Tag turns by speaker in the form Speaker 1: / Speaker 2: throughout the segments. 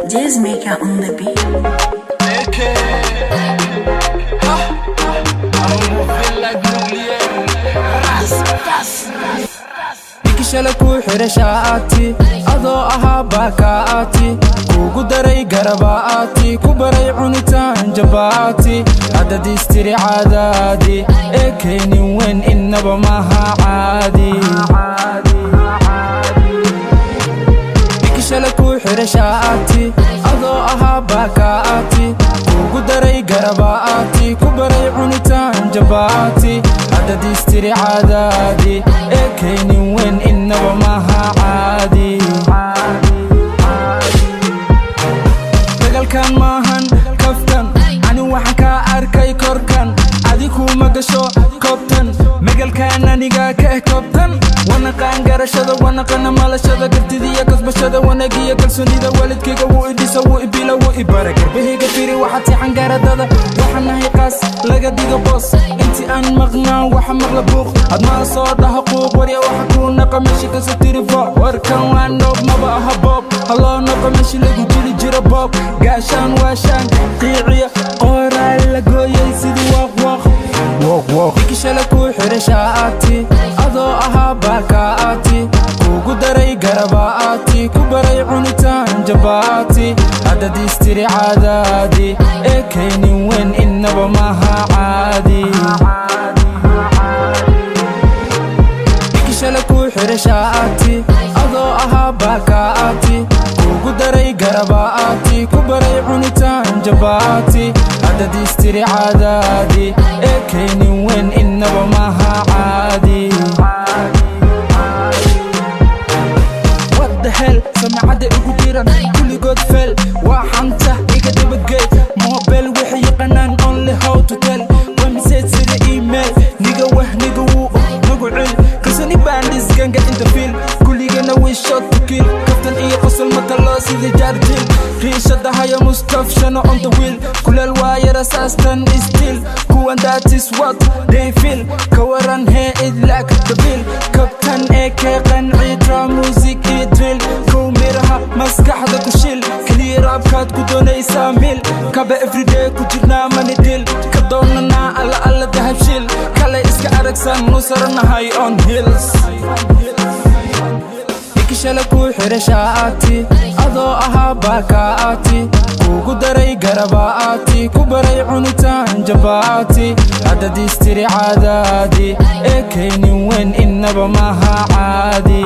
Speaker 1: Jazz Maker on the beat.
Speaker 2: Ikishala ku xirashaati adoo aha bakaati kugu daray garabaati ku baray cunitaan jabaati hadad istiri caadaadi keenin weyn inaba maaha caadi Ikishala ku xirashaati adoo aha bakaati kugu daray garabaati ku baray cunitaan jabaati hadad istiri caadaadi keenin weyn inaba maaha caadi dagalkan maahan kaftan ani waxaan ka arkay korkan adigu ma gasho koobtan magalkan aniga ka koobtan wana qaan garashada wana qana malashada gartidiya kasbashada wanagiya kalsoonida waalidkayga wuu idhisa wuu ibila wuu ibara garbahayga firi waxaad siixan gaaradada waxaan nahay qaas laga dhigo boos inti aan maqnaan waxa maqla buuq admaa soo dhaha quuq warya waxa kuu naqa meeshi kasa tirifo warkan waa noob maba aha boob haloo naqa meeshi lagu jili jira boob gaashaan waashaan qiiciya qoraa la gooyay sidii waaqwaaq Ikishala ku xirashaati adoo aha bakaati kugu daray garabaati ku baray cunitaan jabaati hadad istiri caadaadi keenin weyn inaba maaha caadi Ikishala ku xirashaati adoo aha bakaati kugu daray garabaati ku baray cunitaan jabaati hadad istiri caadaadi keenin weyn inaba maaha caadi What the hell samacada igu diran kulligood fel waa xanta iga dabagey mobile wixii yaqaanaan only how to tell when said sida email niga wahniga wuu nagu cil kasani bandis ganga in the field kulligana we shot to kill kaftan iyo qosol matalo sida jaarjil riishada haya mustafshana on the wheel kulal waaya rasaastan still kuwan that is what they feel kawaran he it like the bill kabtan eke qanci tra music iyo drill kow miraha maskaxda ku shil kaliya raabkaad ku doonaysaa mil kaba everyday ku jirnaa mani dil ka doonanaa alla dahabshil kale iska aragsan nu saranahay on hills Ikishala ku xirashaati adoo aha bakaati kugu daray garabaati ku baray cunitaan jabaati hadad istiri caadaadi keenin weyn inaba maaha caadi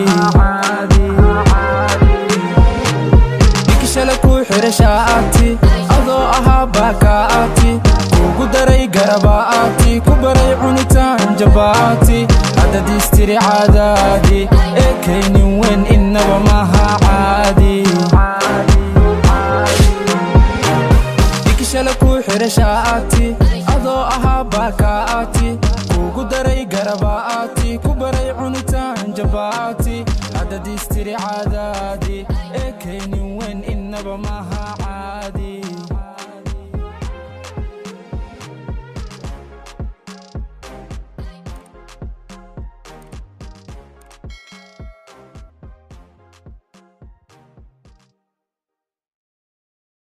Speaker 2: Ikishala ku xirashaati adoo aha bakaati kugu daray garabaati ku baray cunitaan jabaati hadad istiri caadaadi keenin weyn inaba maaha caadi Ikishala ku xirashaati adoo aha bakaati